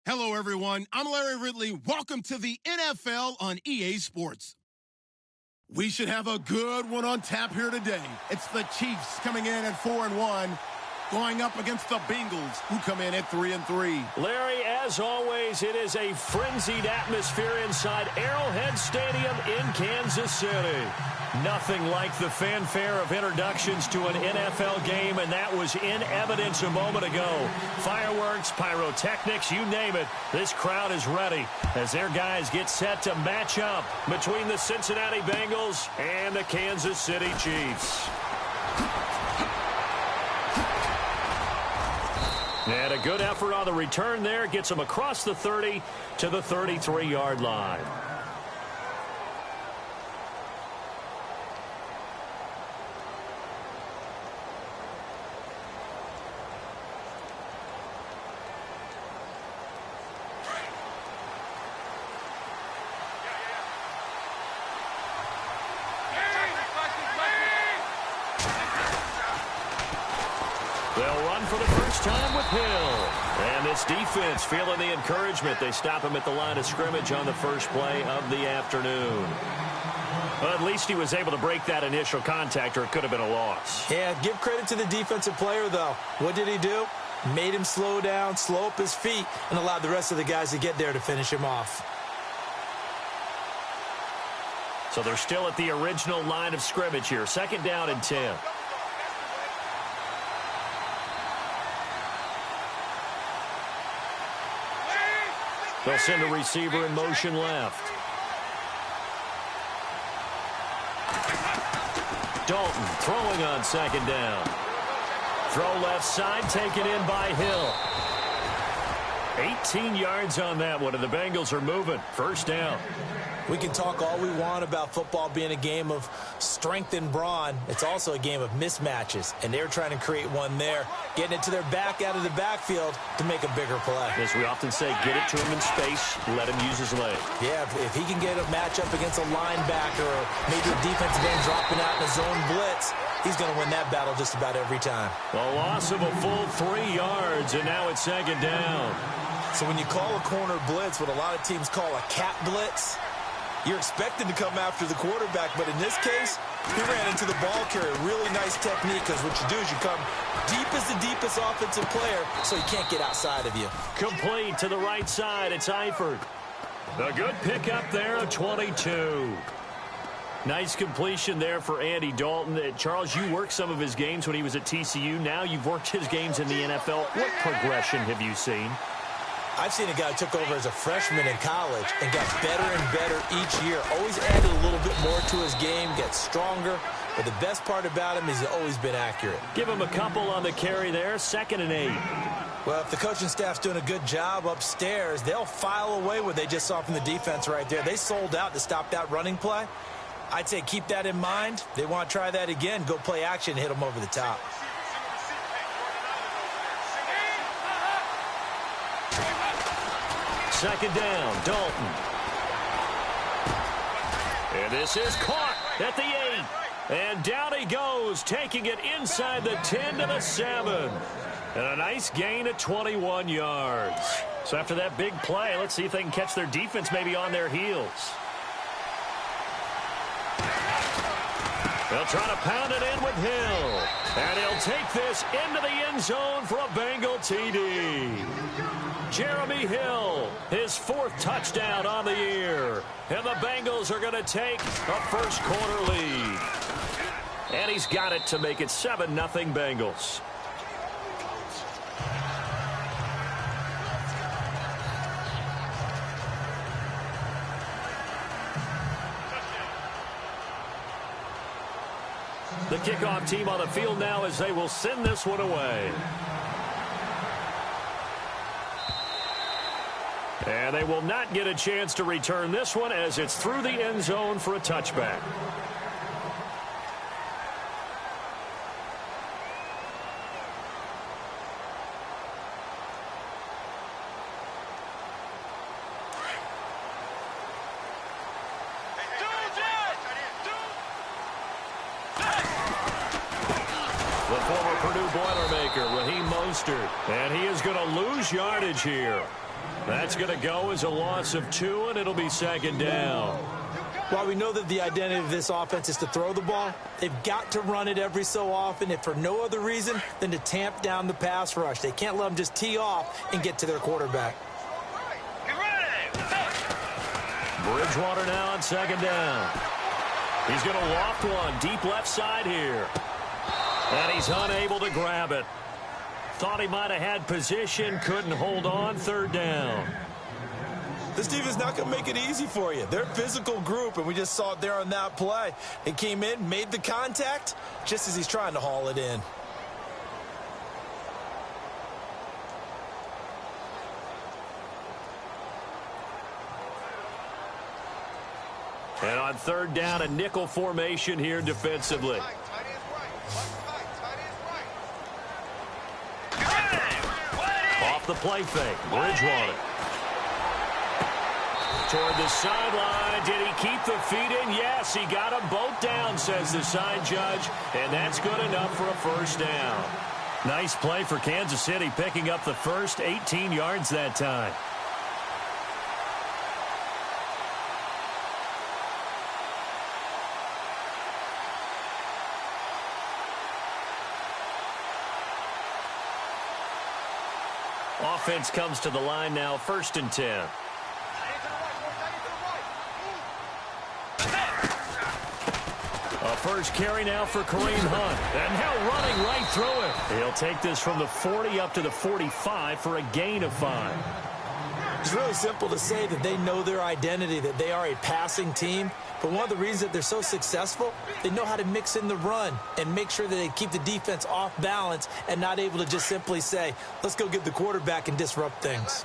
Hello, everyone. I'm Larry Ridley. Welcome to the NFL on EA Sports. We should have a good one on tap here today. It's the Chiefs coming in at 4-1, going up against the Bengals, who come in at 3-3. Larry, as always, it is a frenzied atmosphere inside Arrowhead Stadium in Kansas City. Nothing like the fanfare of introductions to an NFL game, and that was in evidence a moment ago. Fireworks, pyrotechnics, you name it. This crowd is ready as their guys get set to match up between the Cincinnati Bengals and the Kansas City Chiefs. And a good effort on the return there gets them across the 30 to the 33-yard line. They'll run for the first time with Hill. And this defense feeling the encouragement. They stop him at the line of scrimmage on the first play of the afternoon. Well, at least he was able to break that initial contact, or it could have been a loss. Yeah, give credit to the defensive player, though. What did he do? Made him slow down, slow up his feet, and allowed the rest of the guys to get there to finish him off. So they're still at the original line of scrimmage here. 2nd down and 10. They'll send the receiver in motion left. Dalton throwing on 2nd down. Throw left side, taken in by Hill. 18 yards on that one, and the Bengals are moving. 1st down. We can talk all we want about football being a game of strength and brawn. It's also a game of mismatches, and they're trying to create one there, getting it to their back out of the backfield to make a bigger play. As we often say, get it to him in space, let him use his leg. Yeah, if he can get a matchup against a linebacker or maybe a defensive end dropping out in a zone blitz, he's going to win that battle just about every time. A loss of a full 3 yards, and now it's 2nd down. So when you call a corner blitz, what a lot of teams call a cap blitz, you're expected to come after the quarterback, but in this case, he ran into the ball carrier. Really nice technique, because what you do is you come deep as the deepest offensive player, so he can't get outside of you. Complete to the right side. It's Eifert. A good pickup there of 22. Nice completion there for Andy Dalton. Charles, you worked some of his games when he was at TCU. Now you've worked his games in the NFL. What progression have you seen? I've seen a guy who took over as a freshman in college and got better and better each year. Always added a little bit more to his game, gets stronger. But the best part about him is he's always been accurate. Give him a couple on the carry there. 2nd and 8. Well, if the coaching staff's doing a good job upstairs, they'll file away what they just saw from the defense right there. They sold out to stop that running play. I'd say keep that in mind. They want to try that again. Go play action and hit them over the top. Second down, Dalton. And this is caught at the 8. And down he goes, taking it inside the 10 to the 7. And a nice gain of 21 yards. So after that big play, let's see if they can catch their defense maybe on their heels. They'll try to pound it in with Hill. And he'll take this into the end zone for a Bengal TD. Jeremy Hill, his 4th touchdown on the year. And the Bengals are going to take a first-quarter lead. And he's got it to make it 7-0 Bengals. The kickoff team on the field now as they will send this one away. And they will not get a chance to return this one as it's through the end zone for a touchback. The former Purdue Boilermaker, Raheem Mostert. And he is going to lose yardage here. That's going to go as a loss of 2, and it'll be second down. While we know that the identity of this offense is to throw the ball, they've got to run it every so often, if for no other reason than to tamp down the pass rush. They can't let them just tee off and get to their quarterback. Bridgewater now on second down. He's going to loft one deep left side here. And he's unable to grab it. Thought he might have had position, couldn't hold on, third down. This defense not going to make it easy for you. They're a physical group, and we just saw it there on that play. He came in, made the contact, just as he's trying to haul it in. And on third down, a nickel formation here defensively. Off the play fake, Bridgewater. Toward the sideline. Did he keep the feet in? Yes, he got them both down, says the side judge. And that's good enough for a first down. Nice play for Kansas City, picking up the first 18 yards that time. Offense comes to the line now, 1st and 10. A first carry now for Kareem Hunt. And now running right through it. He'll take this from the 40 up to the 45 for a gain of 5. It's really simple to say that they know their identity, that they are a passing team. But one of the reasons that they're so successful, they know how to mix in the run and make sure that they keep the defense off balance and not able to just simply say, let's go get the quarterback and disrupt things.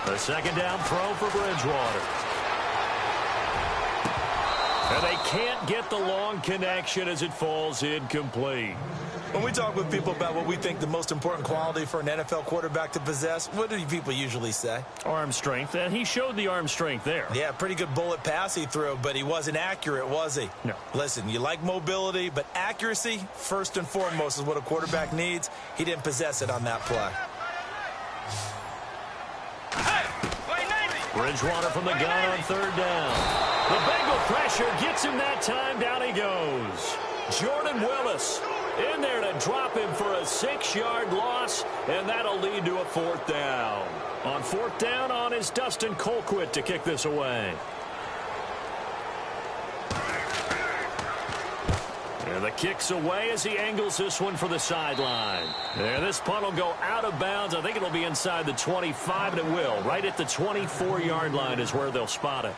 A second down throw for Bridgewater. And they can't get the long connection as it falls incomplete. When we talk with people about what we think the most important quality for an NFL quarterback to possess, what do people usually say? Arm strength, and he showed the arm strength there. Yeah, pretty good bullet pass he threw, but he wasn't accurate, was he? No. Listen, you like mobility, but accuracy, first and foremost, is what a quarterback needs. He didn't possess it on that play. Bridgewater from the gun on third down. The Bengal pressure gets him that time. Down he goes. Jordan Willis in there to drop him for a 6-yard loss, and that'll lead to a 4th down. On 4th down on is Dustin Colquitt to kick this away. And the kick's away as he angles this one for the sideline. And this punt will go out of bounds. I think it'll be inside the 25, and it will. Right at the 24-yard line is where they'll spot it.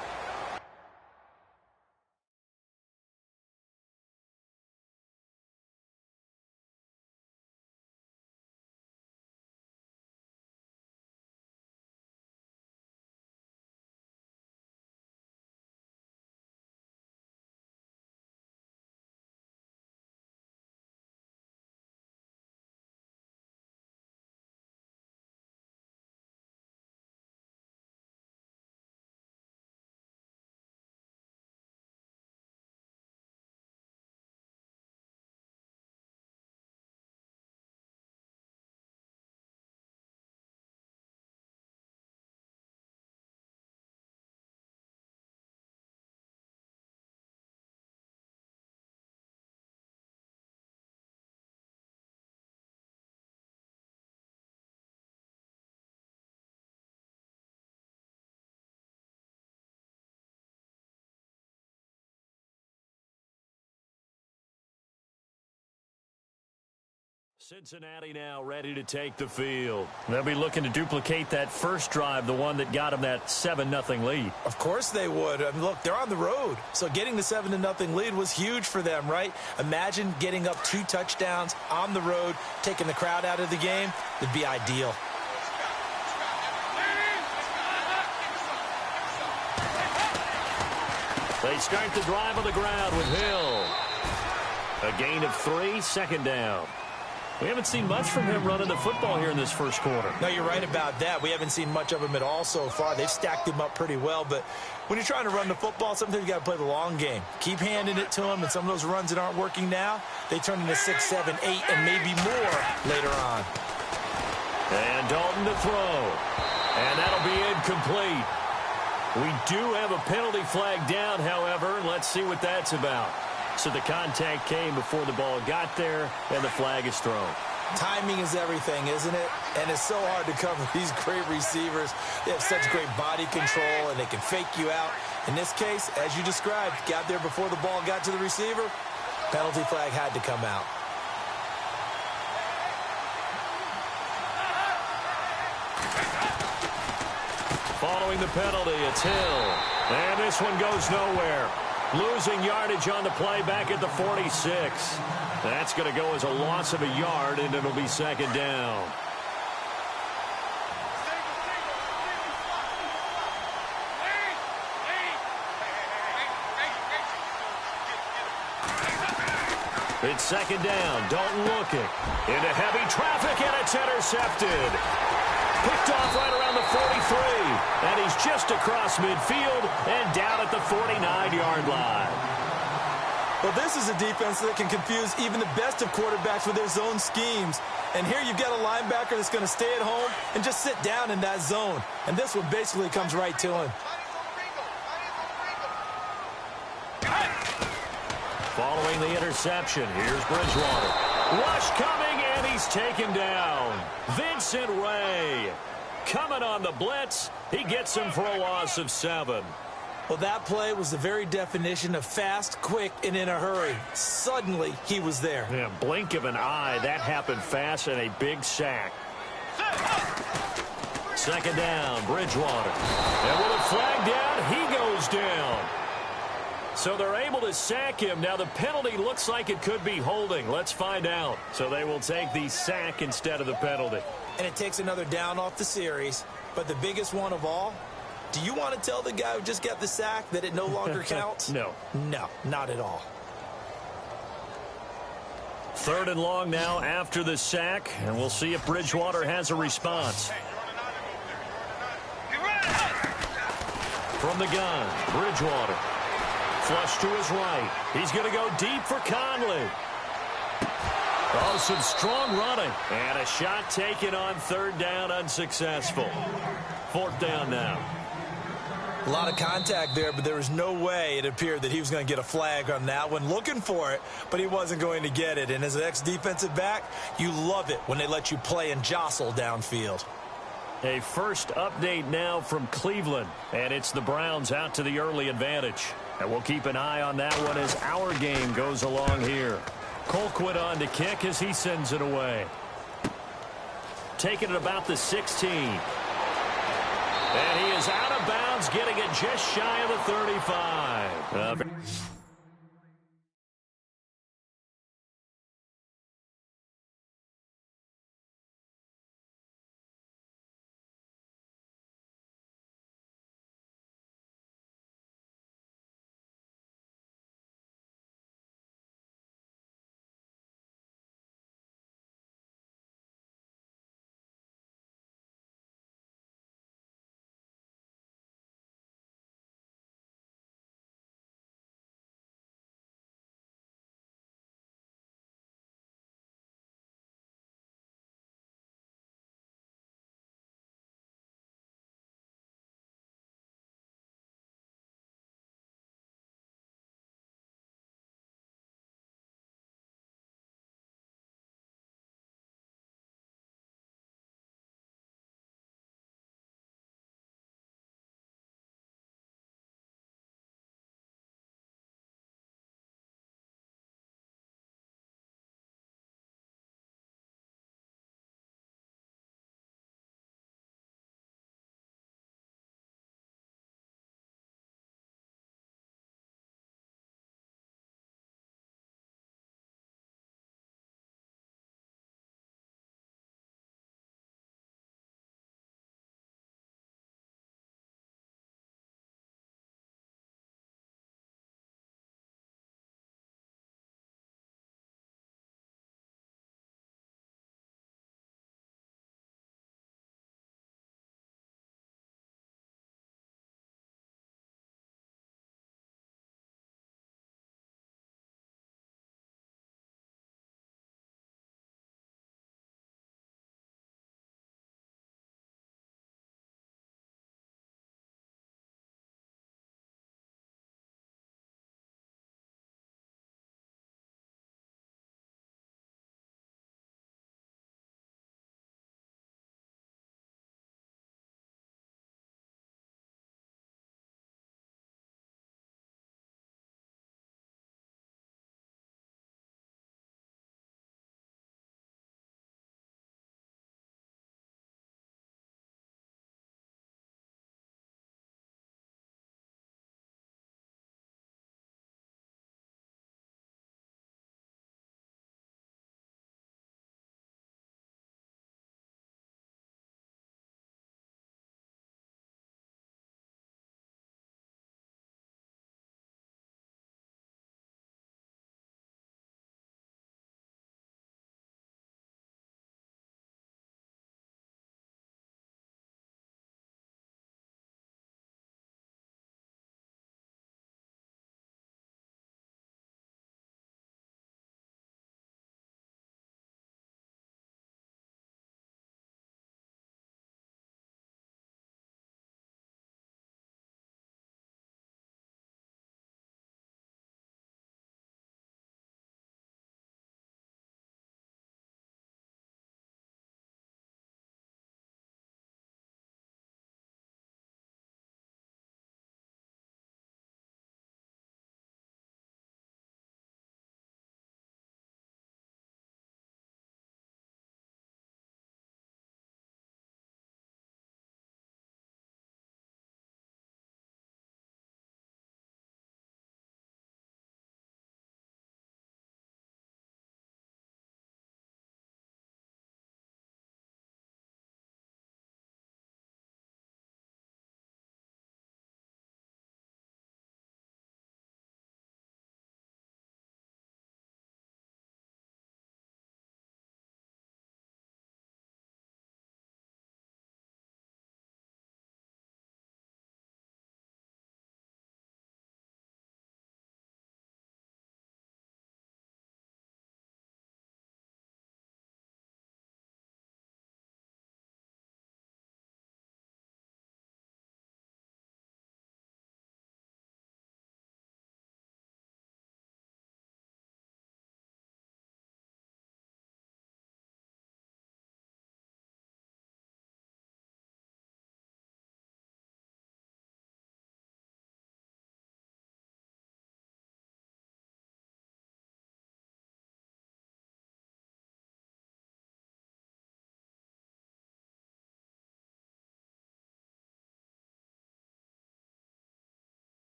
Cincinnati now ready to take the field. They'll be looking to duplicate that first drive, the one that got them that 7-0 lead. Of course they would. I mean, look, they're on the road. So getting the 7-0 lead was huge for them, right? Imagine getting up 2 touchdowns on the road, taking the crowd out of the game. It'd be ideal. They start the drive on the ground with Hill. A gain of 3, second down. We haven't seen much from him running the football here in this first quarter. No, you're right about that. We haven't seen much of him at all so far. They've stacked him up pretty well, but when you're trying to run the football, sometimes you got to play the long game. Keep handing it to him, and some of those runs that aren't working now, they turn into 6, 7, 8, and maybe more later on. And Dalton to throw. And that'll be incomplete. We do have a penalty flag down, however. Let's see what that's about. So the contact came before the ball got there, and the flag is thrown. Timing is everything, isn't it? And it's so hard to cover these great receivers. They have such great body control, and they can fake you out. In this case, as you described, got there before the ball got to the receiver. Penalty flag had to come out. Following the penalty, it's Hill. And this one goes nowhere. Losing yardage on the play back at the 46. That's going to go as a loss of a yard, and it'll be second down. It's second down. Dalton looking. Into heavy traffic, and it's intercepted. Picked off right around the 43. And he's just across midfield and down at the 49-yard line. Well, this is a defense that can confuse even the best of quarterbacks with their zone schemes. And here you've got a linebacker that's going to stay at home and just sit down in that zone. And this one basically comes right to him. Following the interception, here's Bridgewater. Rush coming, and he's taken down. Vincent Ray coming on the blitz. He gets him for a loss of 7. Well, that play was the very definition of fast, quick, and in a hurry. Suddenly, he was there. Yeah, blink of an eye. That happened fast, and a big sack. Second down, Bridgewater. And with a flag down, he goes down. So they're able to sack him. Now the penalty looks like it could be holding. Let's find out. So they will take the sack instead of the penalty. And it takes another down off the series. But the biggest one of all, do you want to tell the guy who just got the sack that it no longer counts? No. No, not at all. Third and long now after the sack. And we'll see if Bridgewater has a response. From the gun, Bridgewater. Flush to his right. He's going to go deep for Conley. Oh, some strong running. And a shot taken on third down, unsuccessful. Fourth down now. A lot of contact there, but there was no way it appeared that he was going to get a flag on that one. Looking for it, but he wasn't going to get it. And as an ex-defensive back, you love it when they let you play and jostle downfield. A first update now from Cleveland. And it's the Browns out to the early advantage. And we'll keep an eye on that one as our game goes along here. Colquitt on to kick as he sends it away. Taking it about the 16. And he is out of bounds, getting it just shy of the 35.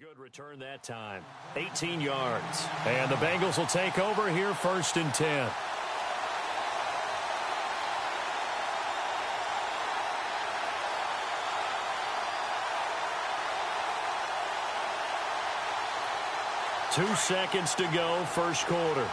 Good return that time. 18 yards. And the Bengals will take over here 1st and 10. Two seconds to go, first quarter.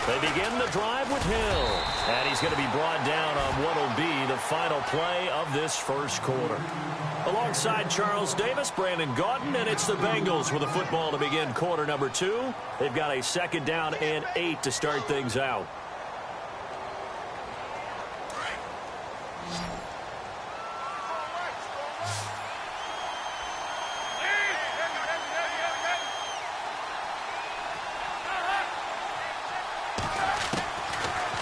They begin the drive with Hill. And he's going to be brought down on what will be the final play of this first quarter. Alongside Charles Davis, Brandon Gaudin, and it's the Bengals with the football to begin quarter number 2. They've got a 2nd down and 8 to start things out.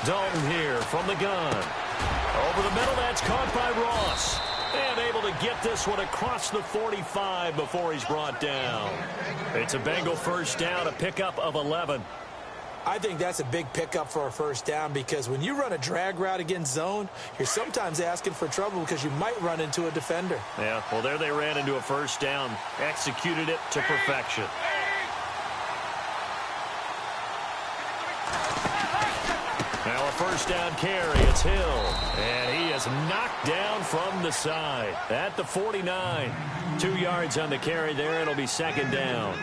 Dalton here from the gun. Over the middle, that's caught by Ross. And able to get this one across the 45 before he's brought down. It's a Bengal first down, a pickup of 11. I think that's a big pickup for a first down because when you run a drag route against zone, you're sometimes asking for trouble because you might run into a defender. Yeah, well, there they ran into a first down, executed it to perfection. Now a first down carry, it's Hill. And he is knocked down from the side at the 49. 2 yards on the carry there. It'll be 2nd down.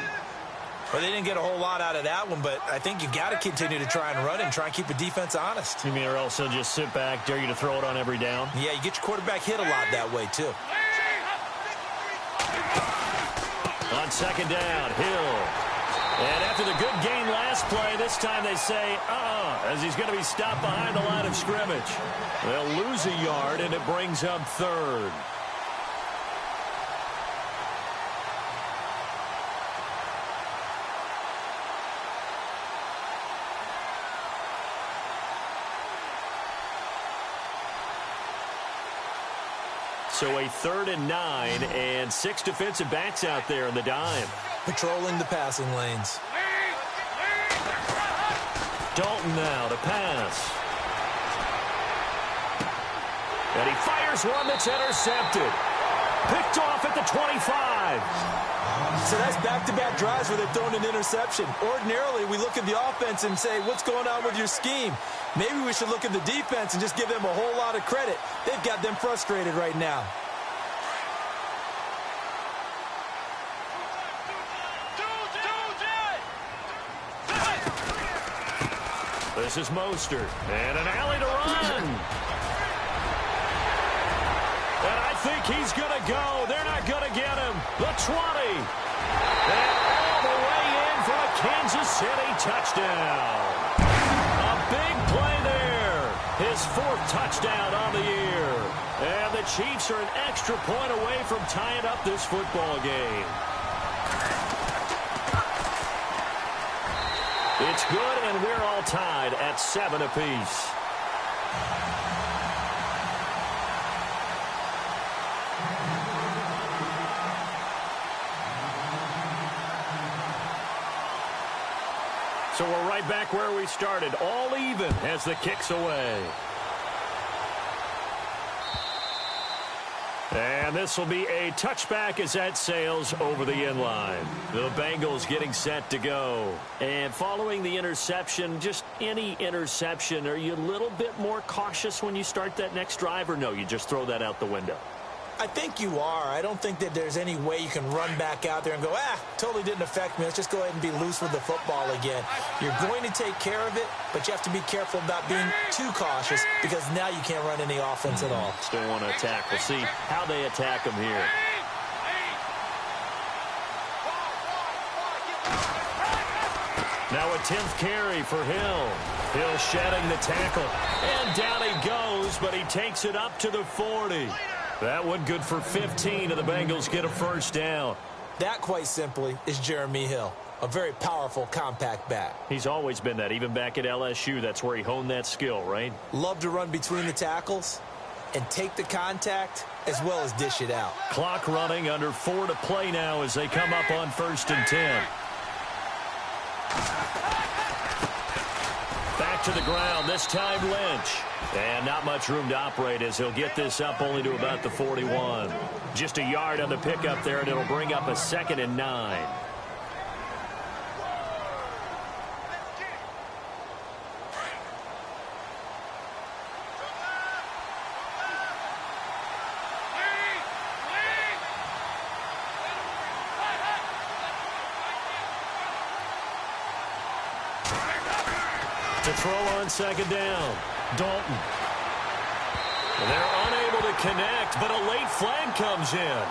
Well, they didn't get a whole lot out of that one, but I think you got to continue to try and run and try and keep the defense honest. You mean or else he'll just sit back, dare you to throw it on every down? Yeah, you get your quarterback hit a lot that way, too. On 2nd down, Hill. And after the good gain last play, this time they say, as he's going to be stopped behind the line of scrimmage. They'll lose a yard, and it brings up 3rd. So a 3rd and 9, and 6 defensive backs out there in the dime. Patrolling the passing lanes. Dalton now to pass. And he fires one that's intercepted. Picked off at the 25. So that's back-to-back drives where they've thrown an interception. Ordinarily, we look at the offense and say, what's going on with your scheme? Maybe we should look at the defense and just give them a whole lot of credit. They've got them frustrated right now. This is Mostert, and an alley to run. And I think he's going to go. They're not going to get him. The 20. And all the way in for a Kansas City touchdown. A big play there. His 4th touchdown on the year. And the Chiefs are an extra point away from tying up this football game. It's good, and we're all tied at 7 apiece. So we're right back where we started, all even as the kick's away. And this will be a touchback as that sails over the inline. The Bengals getting set to go. And following the interception, just any interception, are you a little bit more cautious when you start that next drive, or no, you just throw that out the window? I think you are. I don't think that there's any way you can run back out there and go, totally didn't affect me. Let's just go ahead and be loose with the football again. You're going to take care of it, but you have to be careful about being too cautious because now you can't run any offense at all. Still want to attack. We'll see how they attack them here. Now a 10th carry for Hill. Hill shedding the tackle. And down he goes, but he takes it up to the 40. That one good for 15, and the Bengals get a first down. That, quite simply, is Jeremy Hill. A very powerful, compact back. He's always been that. Even back at LSU, that's where he honed that skill, right? Love to run between the tackles and take the contact as well as dish it out. Clock running, under 4 to play now as they come up on 1st and 10. Back to the ground, this time Lynch. And not much room to operate as he'll get this up only to about the 41. Just a yard on the pickup there, and it'll bring up a 2nd and 9. To throw on 2nd down, Dalton. And they're unable to connect, but a late flag comes in.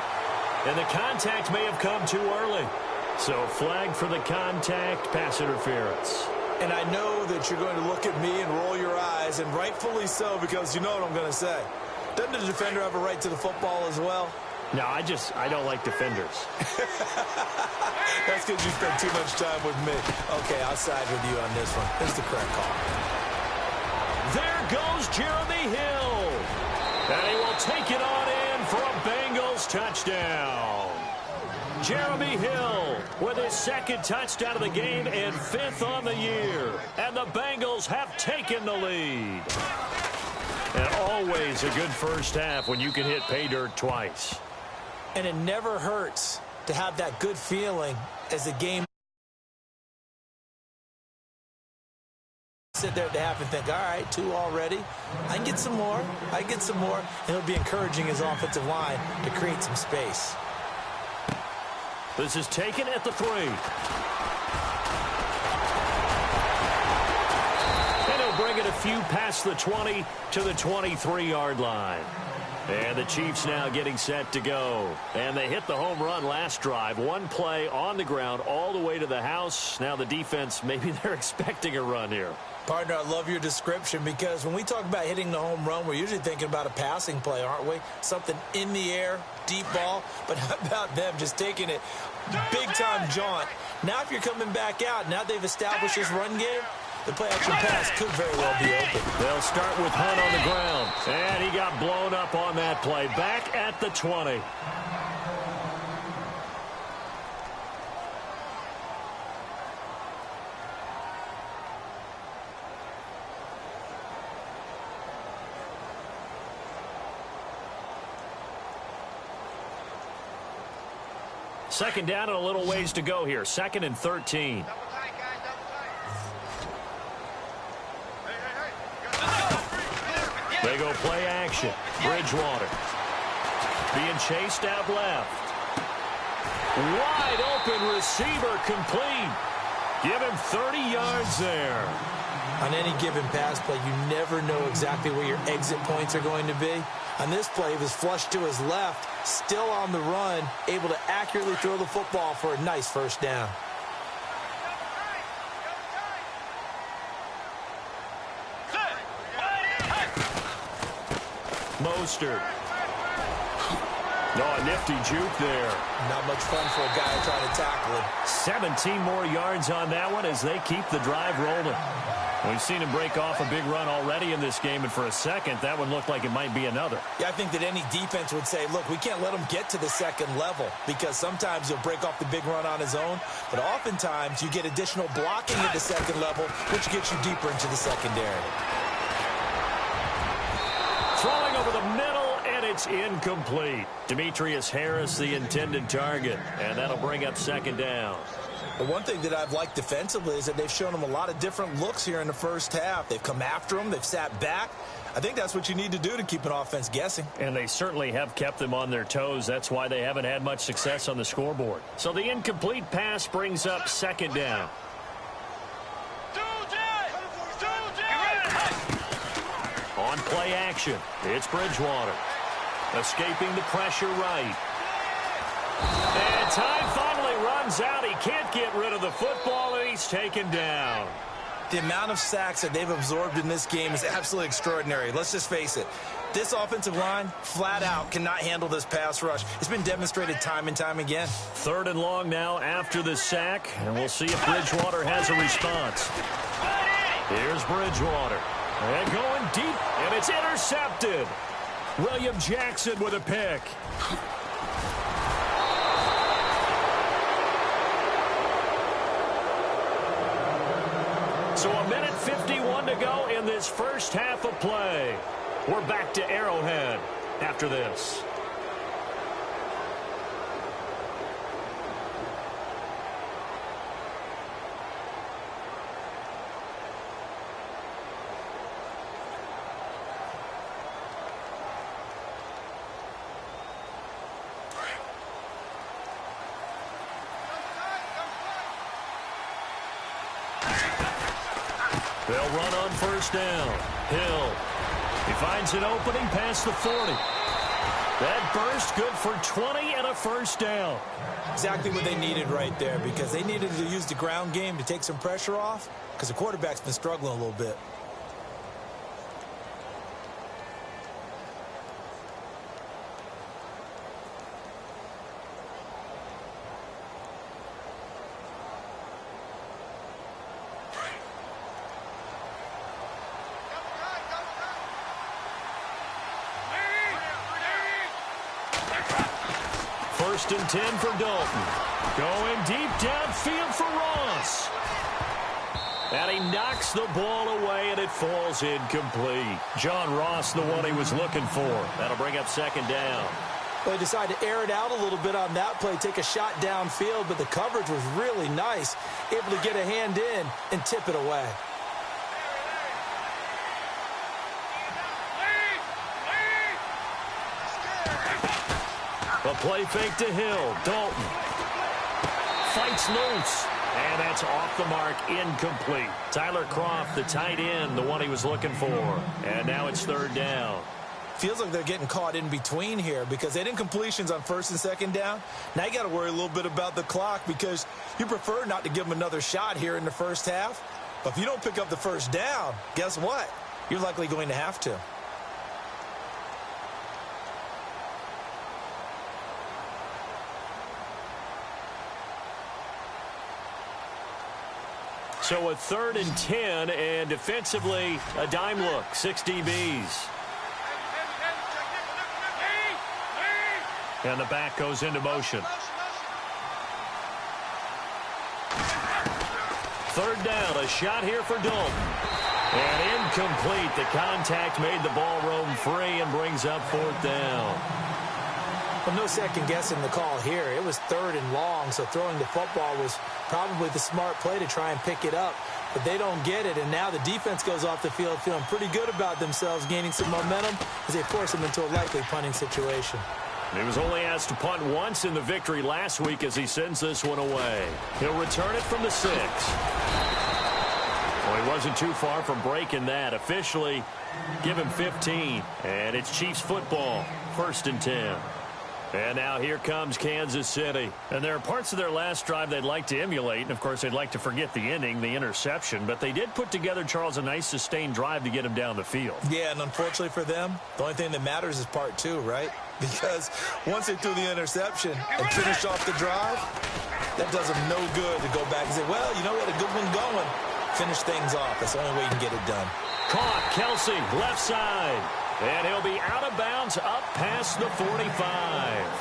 And the contact may have come too early. So flag for the contact, pass interference. And I know that you're going to look at me and roll your eyes, and rightfully so, because you know what I'm going to say. Doesn't the defender have a right to the football as well? No, I don't like defenders. That's because you spend too much time with me. Okay, I'll side with you on this one. Here's the correct call. There goes Jeremy Hill. And he will take it on in for a Bengals touchdown. Jeremy Hill with his 2nd touchdown of the game and 5th on the year. And the Bengals have taken the lead. And always a good first half when you can hit pay dirt twice. And it never hurts to have that good feeling as the game sit there at the half and think, all right, 2 already. I can get some more. I can get some more. And it'll be encouraging his offensive line to create some space. This is taken at the 3. And he'll bring it a few past the 20 to the 23-yard line. And the Chiefs now getting set to go. And they hit the home run last drive. 1 play on the ground all the way to the house. Now the defense, maybe they're expecting a run here. Partner, I love your description because when we talk about hitting the home run, we're usually thinking about a passing play, aren't we? Something in the air, deep ball. But how about them just taking it big-time jaunt? Now if you're coming back out, now they've established this run game, the play-action pass could very well be open. They'll start with Hunt on the ground. And he got blown up on that play. Back at the 20. Second down and a little ways to go here. 2nd and 13. They go play action. Bridgewater being chased out left. Wide open receiver complete. Give him 30 yards there. On any given pass play, you never know exactly where your exit points are going to be. On this play, he was flushed to his left, still on the run, able to accurately throw the football for a nice first down. Mostert. Oh, a nifty juke there. Not much fun for a guy trying to tackle him. 17 more yards on that one as they keep the drive rolling. We've seen him break off a big run already in this game, and for a second, that one looked like it might be another. Yeah, I think that any defense would say, look, we can't let him get to the second level because sometimes he'll break off the big run on his own, but oftentimes you get additional blocking at the second level, which gets you deeper into the secondary. Throwing over the middle, and it's incomplete. Demetrius Harris, the intended target, and that'll bring up 2nd down. But one thing that I've liked defensively is that they've shown him a lot of different looks here in the first half. They've come after him. They've sat back. I think that's what you need to do to keep an offense guessing. And they certainly have kept them on their toes. That's why they haven't had much success on the scoreboard. So the incomplete pass brings up 2nd down. On play action, it's Bridgewater. Escaping the pressure right. And time finally runs out. He can't get rid of the football, and he's taken down. The amount of sacks that they've absorbed in this game is absolutely extraordinary. Let's just face it. This offensive line, flat out, cannot handle this pass rush. It's been demonstrated time and time again. 3rd and long now after the sack, and we'll see if Bridgewater has a response. Here's Bridgewater. And going deep, and it's intercepted. William Jackson with a pick. So 1:51 to go in this first half of play. We're back to Arrowhead after this. They'll run on first down. Hill. He finds an opening past the 40. That burst good for 20 and a first down. Exactly what they needed right there, because they needed to use the ground game to take some pressure off, because the quarterback's been struggling a little bit. First and 10 for Dalton. Going deep downfield for Ross. And he knocks the ball away, and it falls incomplete. John Ross, the one he was looking for. That'll bring up second down. Well, he decided to air it out a little bit on that play, take a shot downfield, but the coverage was really nice. Able to get a hand in and tip it away. A play fake to Hill. Dalton fights loose. And that's off the mark, incomplete. Tyler Kroft, the tight end, the one he was looking for. And now it's third down. Feels like they're getting caught in between here because they didn't completions on first and second down. Now you got to worry a little bit about the clock because you prefer not to give them another shot here in the first half. But if you don't pick up the first down, guess what? You're likely going to have to. So a third and 10, and defensively, a dime look, 6 DBs. And the back goes into motion. Third down, a shot here for Dalton. And incomplete. The contact made the ball roam free and brings up fourth down. Well, no second guessing the call here. It was third and long, so throwing the football was probably the smart play to try and pick it up. But they don't get it, and now the defense goes off the field feeling pretty good about themselves, gaining some momentum as they force them into a likely punting situation. He was only asked to punt once in the victory last week as he sends this one away. He'll return it from the 6. Well, he wasn't too far from breaking that. Officially, give him 15. And it's Chiefs football, first and 10. And now here comes Kansas City. And there are parts of their last drive they'd like to emulate. And, of course, they'd like to forget the ending, the interception. But they did put together, Charles, a nice sustained drive to get him down the field. Yeah, and unfortunately for them, the only thing that matters is part 2, right? Because once they threw the interception and finished off the drive, that does them no good to go back and say, well, you know what, a good one going. Finish things off. That's the only way you can get it done. Caught, Kelsey, left side. And he'll be out of bounds up past the 45.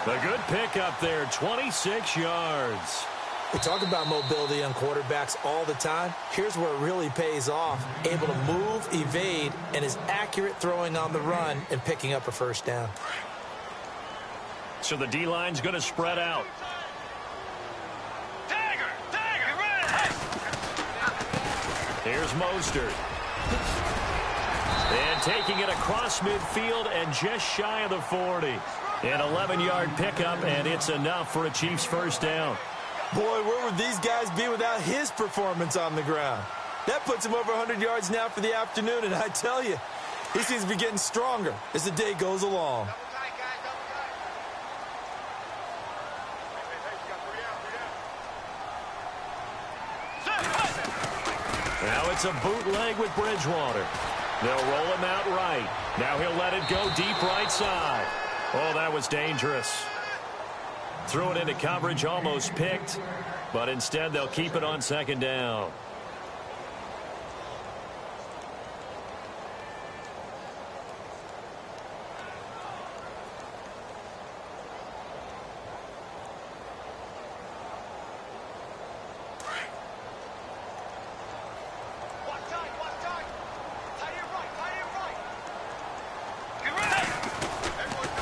A good pickup there, 26 yards. We talk about mobility on quarterbacks all the time. Here's where it really pays off. Able to move, evade, and is accurate throwing on the run and picking up a first down. So the D-line's going to spread out. Here's Mostert. And taking it across midfield and just shy of the 40. An 11-yard pickup, and it's enough for a Chiefs first down. Boy, where would these guys be without his performance on the ground? That puts him over 100 yards now for the afternoon, and I tell you, he seems to be getting stronger as the day goes along. Now it's a bootleg with Bridgewater. They'll roll him out right. Now he'll let it go deep right side. Oh, that was dangerous. Threw it into coverage, almost picked, but instead they'll keep it on second down.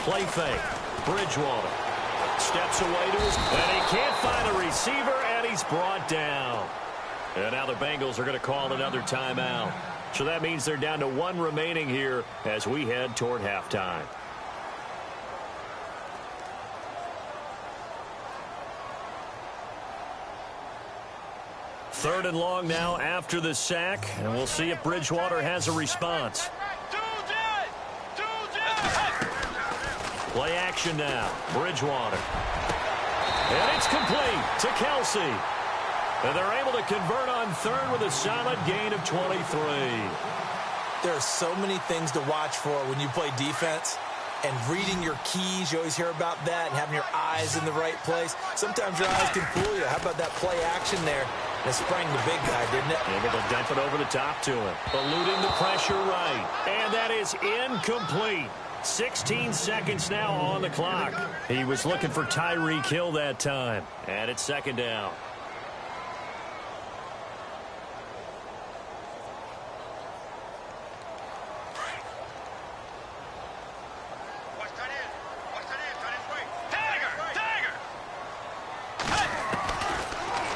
Play fake. Bridgewater steps away to his, and he can't find a receiver, and he's brought down. And now the Bengals are going to call another timeout. So that means they're down to one remaining here as we head toward halftime. Third and long now after the sack, and we'll see if Bridgewater has a response. Play action now. Bridgewater. And it's complete to Kelsey. And they're able to convert on third with a solid gain of 23. There are so many things to watch for when you play defense. And reading your keys, you always hear about that, and having your eyes in the right place. Sometimes your eyes can fool you. How about that play action there? It sprang the big guy, didn't it? Able to dump it over the top to him. Eluding the pressure right. And that is incomplete. 16 seconds now on the clock. He was looking for Tyreek Hill that time. And it's second down.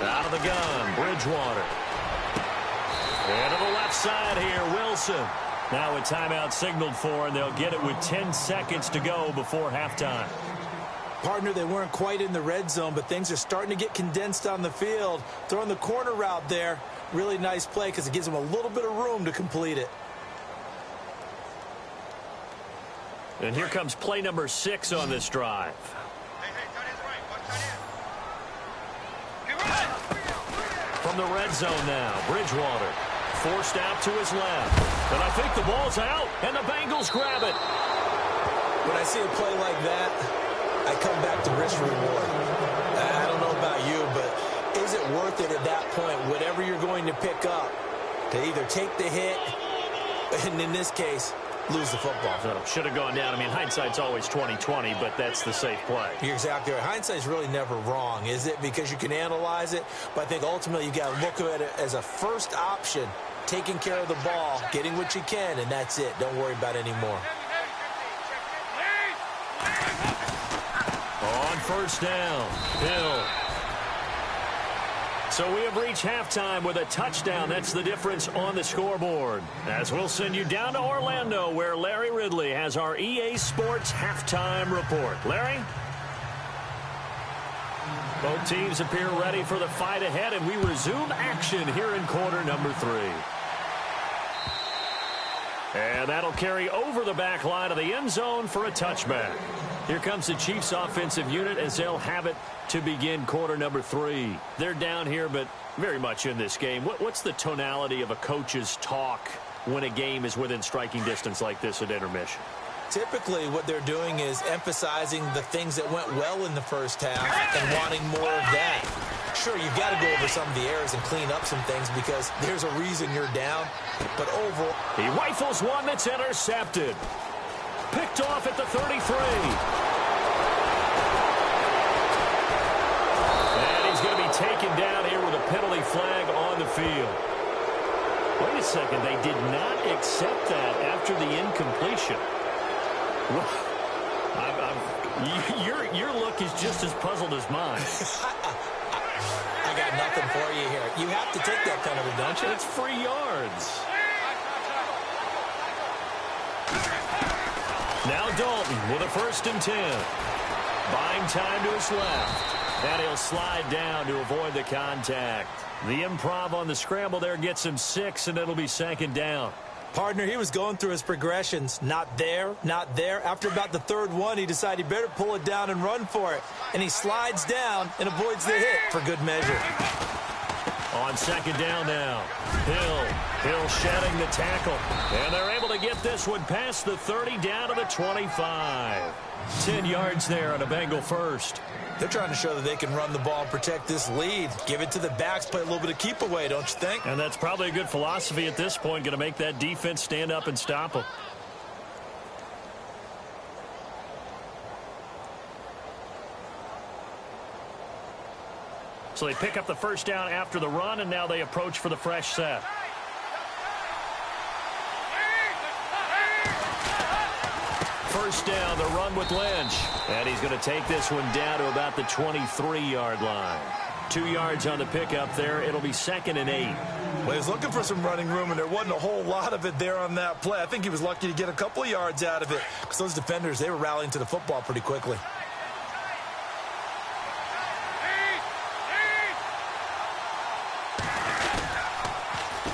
Out of the gun, Bridgewater. And to the left side here, Wilson. Now a timeout signaled for, and they'll get it with 10 seconds to go before halftime. Partner, they weren't quite in the red zone, but things are starting to get condensed on the field. Throwing the corner route there. Really nice play because it gives them a little bit of room to complete it. And here comes play number 6 on this drive. From the red zone now, Bridgewater forced out to his left. And I think the ball's out, and the Bengals grab it. When I see a play like that, I come back to risk reward. I don't know about you, but is it worth it at that point, whatever you're going to pick up, to either take the hit, and in this case, lose the football? So, should have gone down. I mean, hindsight's always 20/20, but that's the safe play. You're exactly right. Hindsight's really never wrong, is it? Because you can analyze it, but I think ultimately you got to look at it as a first option, taking care of the ball, getting what you can, and that's it. Don't worry about it anymore. On first down, Hill. So we have reached halftime with a touchdown. That's the difference on the scoreboard. As we'll send you down to Orlando, where Larry Ridley has our EA Sports halftime report. Larry? Both teams appear ready for the fight ahead, and we resume action here in quarter number 3. And that'll carry over the back line of the end zone for a touchback. Here comes the Chiefs offensive unit as they'll have it to begin quarter number 3. They're down here, but very much in this game. What's the tonality of a coach's talk when a game is within striking distance like this at intermission? Typically, what they're doing is emphasizing the things that went well in the first half and wanting more of that. Sure, you've got to go over some of the errors and clean up some things because there's a reason you're down. But overall, he rifles one that's intercepted. Picked off at the 33. And he's going to be taken down here with a penalty flag on the field. Wait a second. They did not accept that after the incompletion. Your look is just as puzzled as mine. I got nothing for you here. You have to take that penalty, don't you? It's free yards. Now Dalton with a 1st and 10. Buying time to his left. And he'll slide down to avoid the contact. The improv on the scramble there gets him 6, and it'll be 2nd down. Partner, he was going through his progressions. Not there, not there. After about the 3rd one, he decided he better pull it down and run for it. And he slides down and avoids the hit for good measure. On 2nd down now. Hill shedding the tackle. And they're able to get this one past the 30 down to the 25. 10 yards there on a Bengal first. They're trying to show that they can run the ball and protect this lead. Give it to the backs, play a little bit of keep away, don't you think? And that's probably a good philosophy at this point. Going to make that defense stand up and stop them. So they pick up the 1st down after the run, and now they approach for the fresh set. first down. The run with Lynch. And he's going to take this one down to about the 23-yard line. 2 yards on the pickup there. It'll be 2nd and 8. Well, he was looking for some running room, and there wasn't a whole lot of it there on that play. I think he was lucky to get a couple of yards out of it because those defenders, they were rallying to the football pretty quickly.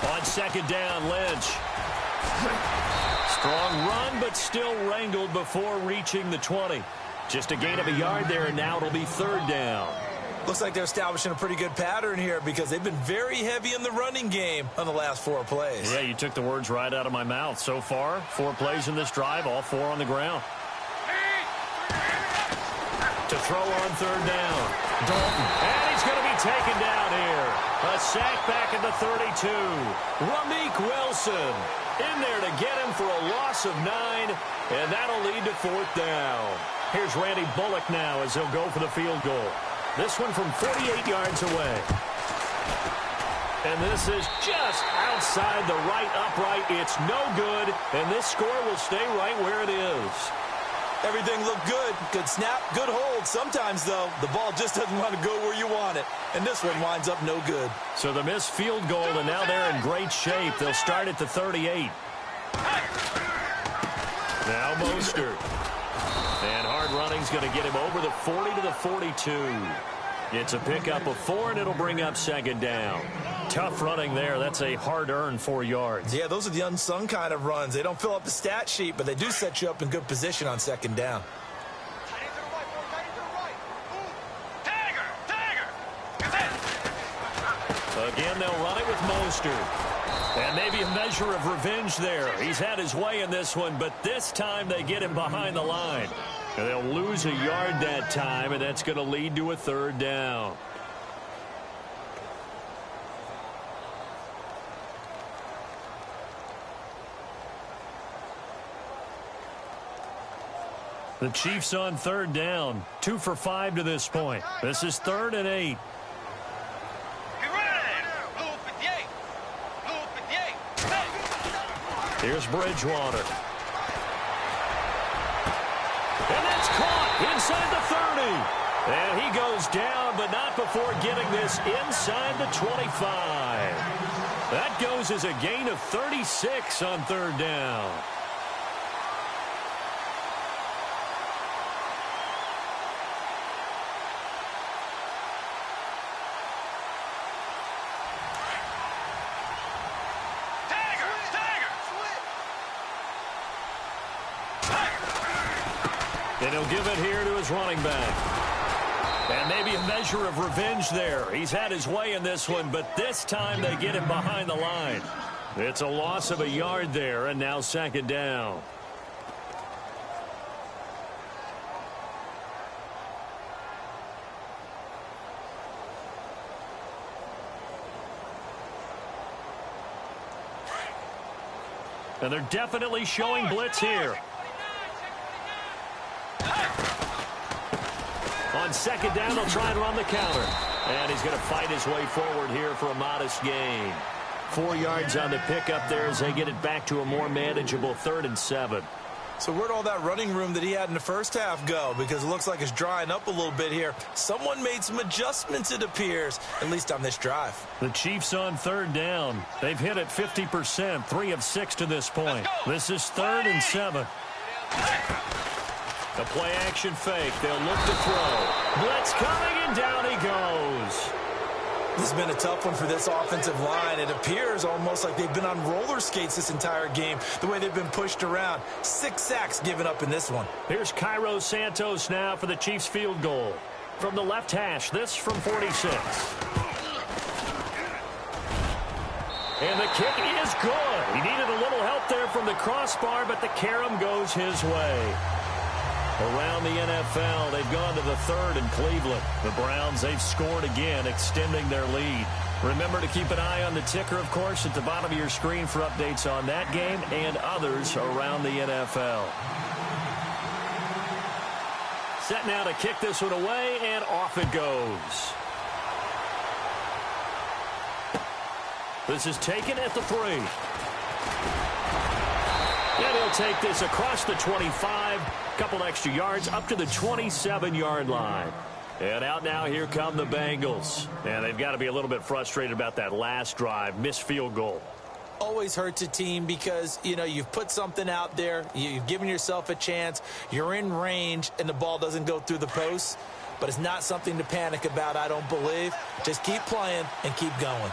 On 2nd down, Lynch. Strong run, but still wrangled before reaching the 20. Just a gain of a yard there, and now it'll be 3rd down. Looks like they're establishing a pretty good pattern here because they've been very heavy in the running game on the last 4 plays. Yeah, you took the words right out of my mouth. So far, 4 plays in this drive, all 4 on the ground. To throw on 3rd down. Dalton. And he's going to be taken down here. A sack back at the 32. Rameek Wilson in there to get him for a loss of 9, and that'll lead to 4th down. Here's Randy Bullock now as he'll go for the field goal. This one from 48 yards away. And this is just outside the right upright. It's no good, and this score will stay right where it is. Everything looked good. Good snap, good hold. Sometimes, though, the ball just doesn't want to go where you want it. And this one winds up no good. So the missed field goal, and now they're in great shape. They'll start at the 38. Now Mostert. And hard running's going to get him over the 40 to the 42. It's a pickup of 4, and it'll bring up 2nd down. Tough running there. That's a hard-earned 4 yards. Yeah, those are the unsung kind of runs. They don't fill up the stat sheet, but they do set you up in good position on 2nd down. Again, they'll run it with Mostert. And maybe a measure of revenge there. He's had his way in this one, but this time they get him behind the line. And they'll lose a yard that time, and that's going to lead to a 3rd down. The Chiefs on 3rd down. 2 for 5 to this point. This is 3rd and 8. Here's Bridgewater. And that's caught inside the 30. And he goes down, but not before getting this inside the 25. That goes as a gain of 36 on 3rd down. And he'll give it here to his running back. And maybe a measure of revenge there. He's had his way in this one, but this time they get him behind the line. It's a loss of a yard there, and now 2nd down. And they're definitely showing blitz here. On 2nd down, they'll try and run the counter. And he's going to fight his way forward here for a modest gain. 4 yards on the pickup there as they get it back to a more manageable 3rd and 7. So where'd all that running room that he had in the first half go? Because it looks like it's drying up a little bit here. Someone made some adjustments, it appears, at least on this drive. The Chiefs on 3rd down. They've hit it 50%, 3 of 6 to this point. This is 3rd and 7. The play action fake. They'll look to throw. Blitz coming, and down he goes. This has been a tough one for this offensive line. It appears almost like they've been on roller skates this entire game, the way they've been pushed around. 6 sacks given up in this one. Here's Cairo Santos now for the Chiefs field goal. From the left hash, this from 46. And the kick is good. He needed a little help there from the crossbar, but the carom goes his way. Around the NFL, they've gone to the 3rd in Cleveland. The Browns, they've scored again, extending their lead. Remember to keep an eye on the ticker, of course, at the bottom of your screen for updates on that game and others around the NFL. Set now to kick this one away, and off it goes. This is taken at the 3. And he'll take this across the 25, couple extra yards up to the 27-yard line. And out now, here come the Bengals. And they've got to be a little bit frustrated about that last drive, missed field goal. Always hurts a team because, you know, you've put something out there, you've given yourself a chance, you're in range, and the ball doesn't go through the posts. But it's not something to panic about, I don't believe. Just keep playing and keep going.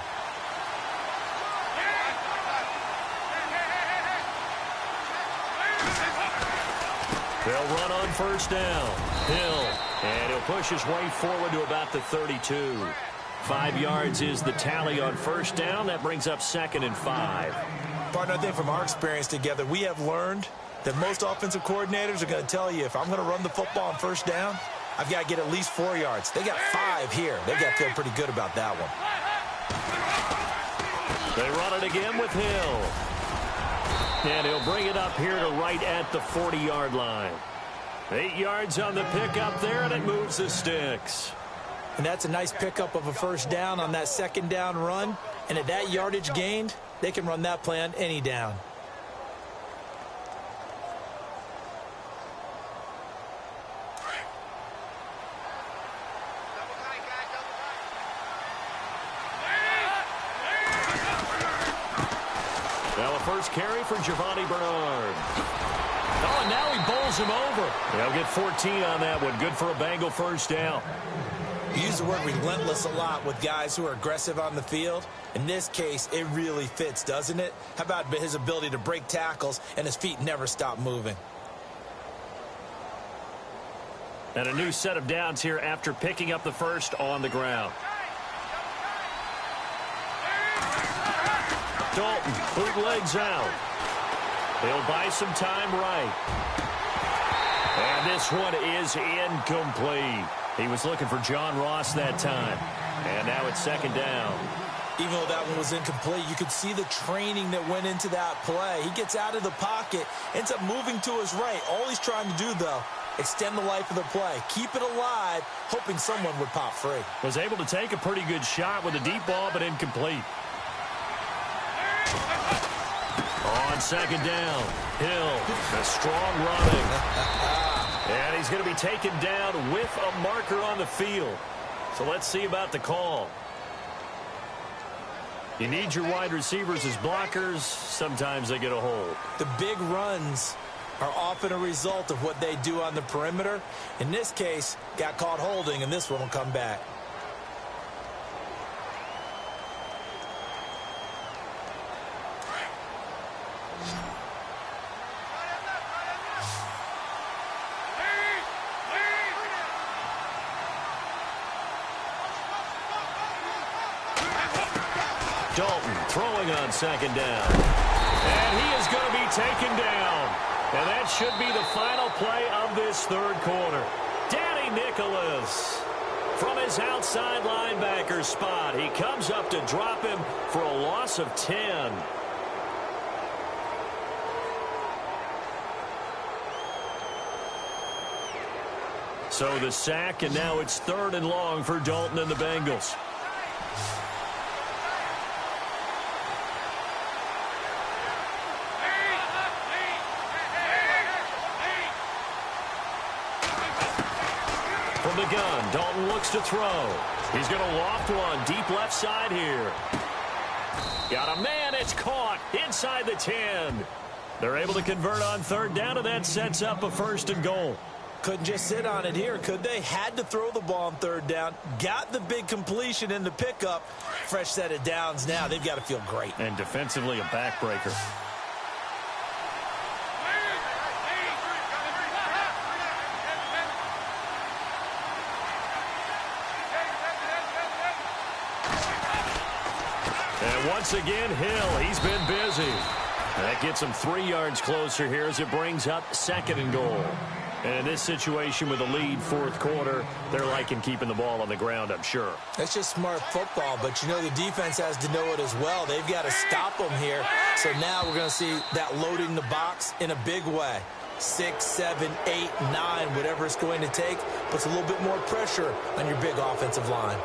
They'll run on first down. Hill, and he'll push his way forward to about the 32. 5 yards is the tally on first down. That brings up 2nd and 5. Partner, I think from our experience together, we have learned that most offensive coordinators are going to tell you, if I'm going to run the football on first down, I've got to get at least 4 yards. They got 5 here. They've got to feel pretty good about that one. They run it again with Hill. And he'll bring it up here to right at the 40-yard line. 8 yards on the pickup there, and it moves the sticks. And that's a nice pickup of a first down on that second down run. And at that yardage gained, they can run that play on any down. Now a first carry for Giovanni Bernard. Oh, and now he bowls him over. They'll get 14 on that one. Good for a Bengal first down. You use the word relentless a lot with guys who are aggressive on the field. In this case, it really fits, doesn't it? How about his ability to break tackles and his feet never stop moving? And a new set of downs here after picking up the first on the ground. Dalton, bootlegs out. He'll buy some time right. And this one is incomplete. He was looking for John Ross that time. And now it's 2nd down. Even though that one was incomplete, you could see the training that went into that play. He gets out of the pocket, ends up moving to his right. All he's trying to do, though, extend the life of the play. Keep it alive, hoping someone would pop free. Was able to take a pretty good shot with a deep ball, but incomplete. On 2nd down, Hill, a strong running. And he's going to be taken down with a marker on the field. So let's see about the call. You need your wide receivers as blockers. Sometimes they get a hold. The big runs are often a result of what they do on the perimeter. In this case, got caught holding, and this one will come back. Dalton throwing on 2nd down. And he is going to be taken down. And that should be the final play of this 3rd quarter. Danny Nicholas from his outside linebacker spot. He comes up to drop him for a loss of 10. So the sack, and now it's 3rd and long for Dalton and the Bengals. From the gun, Dalton looks to throw. He's going to loft one deep left side here. Got a man, it's caught inside the 10. They're able to convert on 3rd down, and that sets up a 1st and goal. Couldn't just sit on it here, could they? Had to throw the ball on 3rd down. Got the big completion in the pickup. Fresh set of downs now. They've got to feel great. And defensively a backbreaker. And once again, Hill, he's been busy. That gets him 3 yards closer here as it brings up 2nd and goal. And in this situation with a lead 4th quarter, they're liking keeping the ball on the ground, I'm sure. That's just smart football, but you know the defense has to know it as well. They've got to stop them here. So now we're going to see that loading the box in a big way. 6, 7, 8, 9, whatever it's going to take, puts a little bit more pressure on your big offensive line.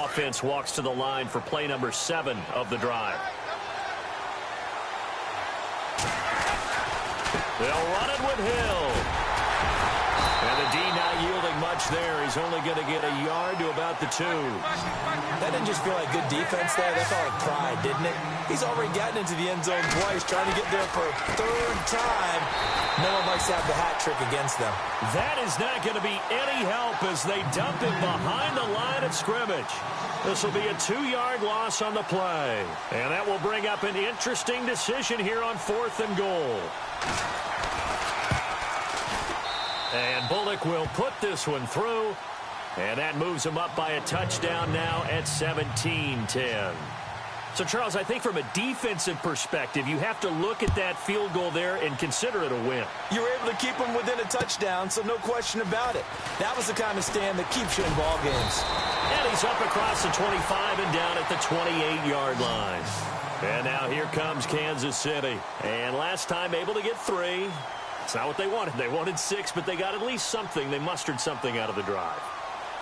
Offense walks to the line for play number 7 of the drive. They'll run it with Hill. And the D not yielding much there. He's only going to get a yard to about the 2. That didn't just feel like good defense there. That felt like pride, didn't it? He's already gotten into the end zone twice, trying to get there for a 3rd time. No one likes to have the hat trick against them. That is not going to be any help as they dump him behind the line of scrimmage. This will be a 2-yard loss on the play. And that will bring up an interesting decision here on 4th and goal. And Bullock will put this one through. And that moves him up by a touchdown now at 17-10. So, Charles, I think from a defensive perspective, you have to look at that field goal there and consider it a win. You were able to keep them within a touchdown, so no question about it. That was the kind of stand that keeps you in ball games. And he's up across the 25 and down at the 28-yard line. And now here comes Kansas City. And last time able to get 3. It's not what they wanted. They wanted 6, but they got at least something. They mustered something out of the drive.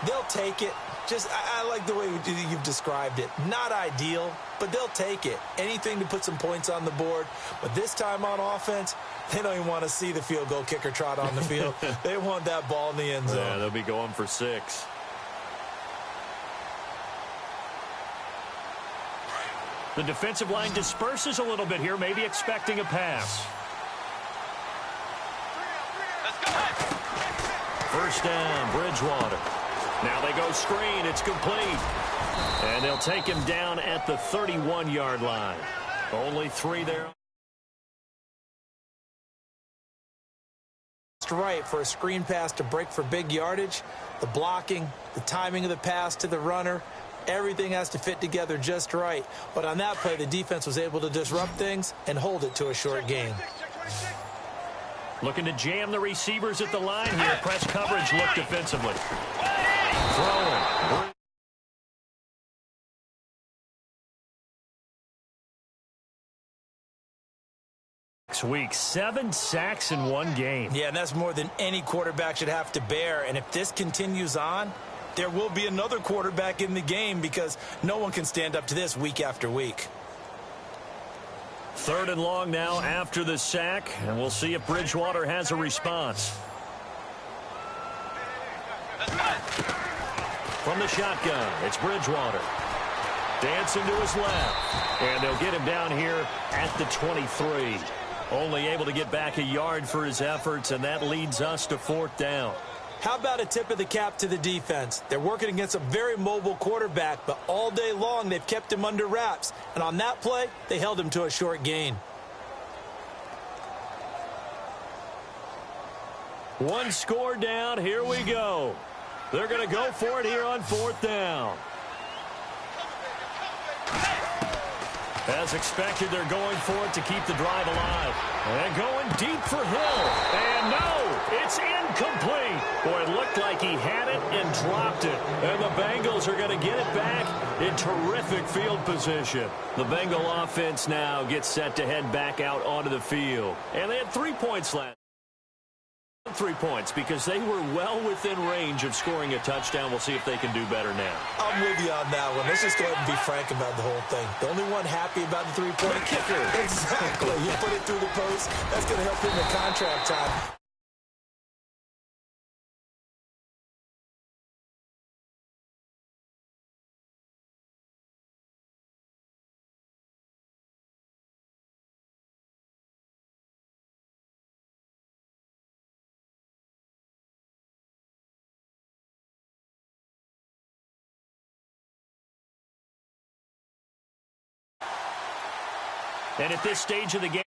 They'll take it. I like the way you've described it. Not ideal, but they'll take it. Anything to put some points on the board. But this time on offense, they don't even want to see the field goal kicker trot on the field. They want that ball in the end zone. Yeah, they'll be going for 6. The defensive line disperses a little bit here, maybe expecting a pass. First down, Bridgewater. Now they go screen. It's complete. And they'll take him down at the 31-yard line. Only 3 there. Right for a screen pass to break for big yardage. The blocking, the timing of the pass to the runner, everything has to fit together just right. But on that play, the defense was able to disrupt things and hold it to a short gain. Looking to jam the receivers at the line here. Press coverage look defensively. Throwing. Next week, 7 sacks in 1 game. Yeah, and that's more than any quarterback should have to bear. And if this continues on, there will be another quarterback in the game because no one can stand up to this week after week. 3rd and long now after the sack, and we'll see if Bridgewater has a response. From the shotgun, it's Bridgewater. Dancing to his left, and they'll get him down here at the 23. Only able to get back a yard for his efforts, and that leads us to 4th down. How about a tip of the cap to the defense? They're working against a very mobile quarterback, but all day long they've kept him under wraps. And on that play, they held him to a short gain. 1 score down. Here we go. They're going to go for it here on 4th down. As expected, they're going for it to keep the drive alive. And going deep for Hill. And no, it's incomplete. Boy, it looked like he had it and dropped it. And the Bengals are going to get it back in terrific field position. The Bengal offense now gets set to head back out onto the field. And they had 3 points left. 3 points because they were well within range of scoring a touchdown. We'll see if they can do better now. I'm with you on that one. Let's just go ahead and be frank about the whole thing. The only one happy about the three-point kicker. Exactly. You put it through the post. That's going to help him in contract time. And at this stage of the game,